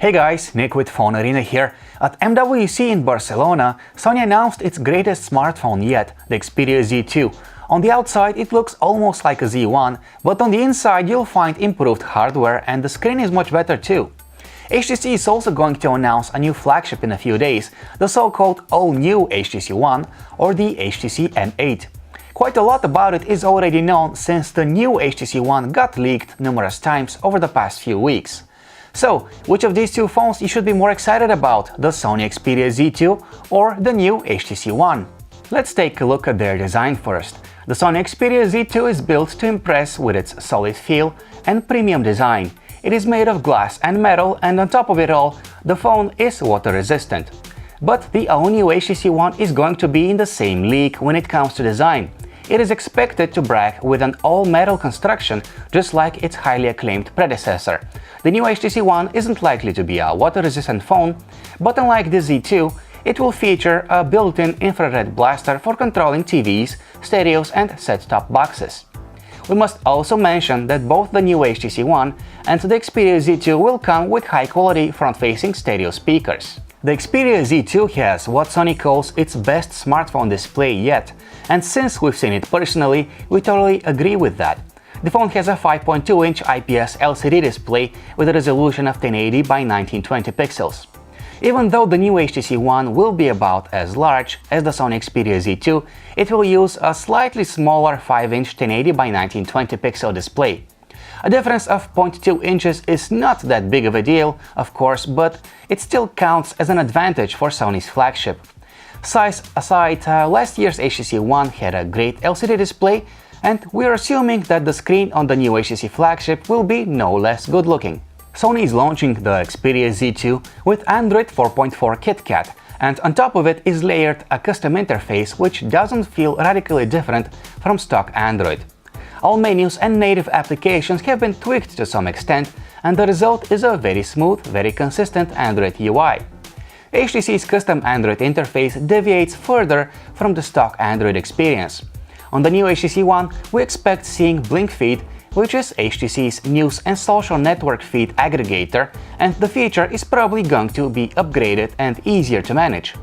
Hey guys, Nick with Phone Arena here. At MWC in Barcelona, Sony announced its greatest smartphone yet, the Xperia Z2. On the outside it looks almost like a Z1, but on the inside you'll find improved hardware and the screen is much better too. HTC is also going to announce a new flagship in a few days, the so-called All New HTC One or the HTC M8. Quite a lot about it is already known since the new HTC One got leaked numerous times over the past few weeks. So, which of these two phones you should be more excited about, the Sony Xperia Z2 or the new HTC One? Let's take a look at their design first. The Sony Xperia Z2 is built to impress with its solid feel and premium design. It is made of glass and metal, and on top of it all, the phone is water resistant. But the all-new HTC One is going to be in the same league when it comes to design. It is expected to brag with an all-metal construction, just like its highly acclaimed predecessor. The new HTC One isn't likely to be a water-resistant phone, but unlike the Z2, it will feature a built-in infrared blaster for controlling TVs, stereos and set-top boxes. We must also mention that both the new HTC One and the Xperia Z2 will come with high-quality front-facing stereo speakers. The Xperia Z2 has what Sony calls its best smartphone display yet, and since we've seen it personally, we totally agree with that. The phone has a 5.2-inch IPS LCD display with a resolution of 1080 by 1920 pixels. Even though the new HTC One will be about as large as the Sony Xperia Z2, it will use a slightly smaller 5-inch 1080 by 1920 pixel display. A difference of 0.2 inches is not that big of a deal, of course, but it still counts as an advantage for Sony's flagship. Size aside, last year's HTC One had a great LCD display, and we're assuming that the screen on the new HTC flagship will be no less good looking. Sony is launching the Xperia Z2 with Android 4.4 KitKat, and on top of it is layered a custom interface which doesn't feel radically different from stock Android. All menus and native applications have been tweaked to some extent, and the result is a very smooth, very consistent Android UI. HTC's custom Android interface deviates further from the stock Android experience. On the new HTC One, we expect seeing Blink Feed, which is HTC's news and social network feed aggregator, and the feature is probably going to be upgraded and easier to manage.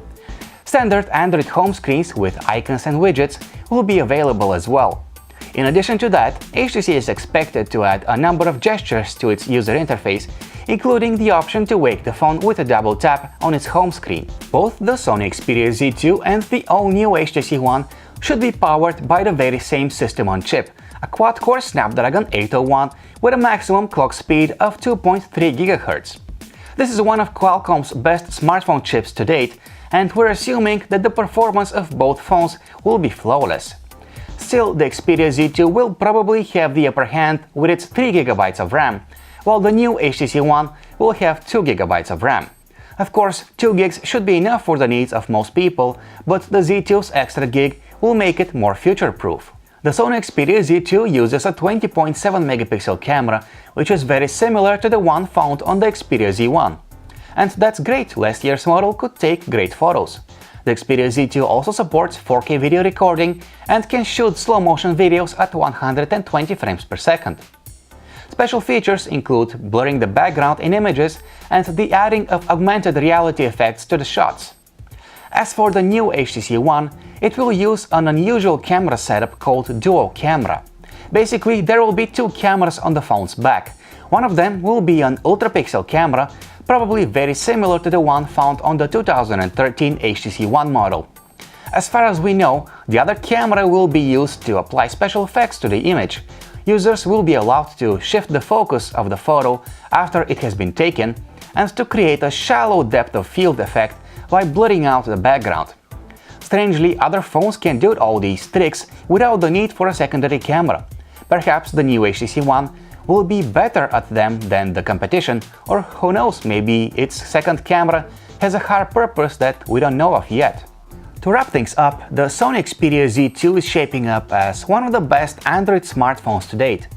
Standard Android home screens with icons and widgets will be available as well. In addition to that, HTC is expected to add a number of gestures to its user interface, including the option to wake the phone with a double tap on its home screen. Both the Sony Xperia Z2 and the all-new HTC One should be powered by the very same system on chip, a quad-core Snapdragon 801 with a maximum clock speed of 2.3 GHz. This is one of Qualcomm's best smartphone chips to date, and we're assuming that the performance of both phones will be flawless. Still, the Xperia Z2 will probably have the upper hand with its 3 GB of RAM, while the new HTC One will have 2 GB of RAM. Of course, 2 gigs should be enough for the needs of most people, but the Z2's extra gig will make it more future-proof. The Sony Xperia Z2 uses a 20.7 megapixel camera, which is very similar to the one found on the Xperia Z1. And that's great, last year's model could take great photos. The Xperia Z2 also supports 4K video recording and can shoot slow-motion videos at 120 frames per second. Special features include blurring the background in images and the adding of augmented reality effects to the shots. As for the new HTC One, it will use an unusual camera setup called dual camera. Basically, there will be two cameras on the phone's back. One of them will be an ultra-pixel camera, probably very similar to the one found on the 2013 HTC One model. As far as we know, the other camera will be used to apply special effects to the image. Users will be allowed to shift the focus of the photo after it has been taken and to create a shallow depth of field effect by blurring out the background. Strangely, other phones can do all these tricks without the need for a secondary camera. Perhaps the new HTC One will be better at them than the competition, or who knows, maybe its second camera has a higher purpose that we don't know of yet. To wrap things up, the Sony Xperia Z2 is shaping up as one of the best Android smartphones to date.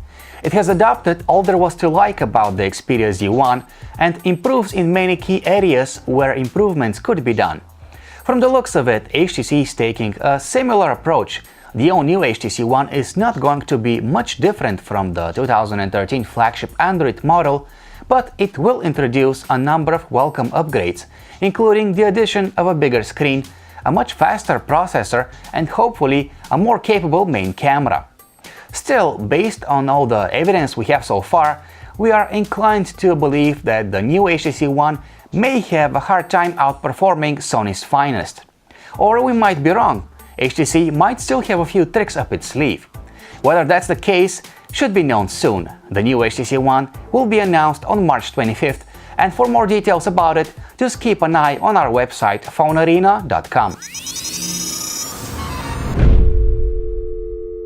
It has adopted all there was to like about the Xperia Z1 and improves in many key areas where improvements could be done. From the looks of it, HTC is taking a similar approach. The all-new HTC One is not going to be much different from the 2013 flagship Android model, but it will introduce a number of welcome upgrades, including the addition of a bigger screen, a much faster processor, and hopefully a more capable main camera. Still, based on all the evidence we have so far, we are inclined to believe that the new HTC One may have a hard time outperforming Sony's finest. Or we might be wrong. HTC might still have a few tricks up its sleeve. Whether that's the case should be known soon. The new HTC One will be announced on March 25th, and for more details about it, just keep an eye on our website phonearena.com.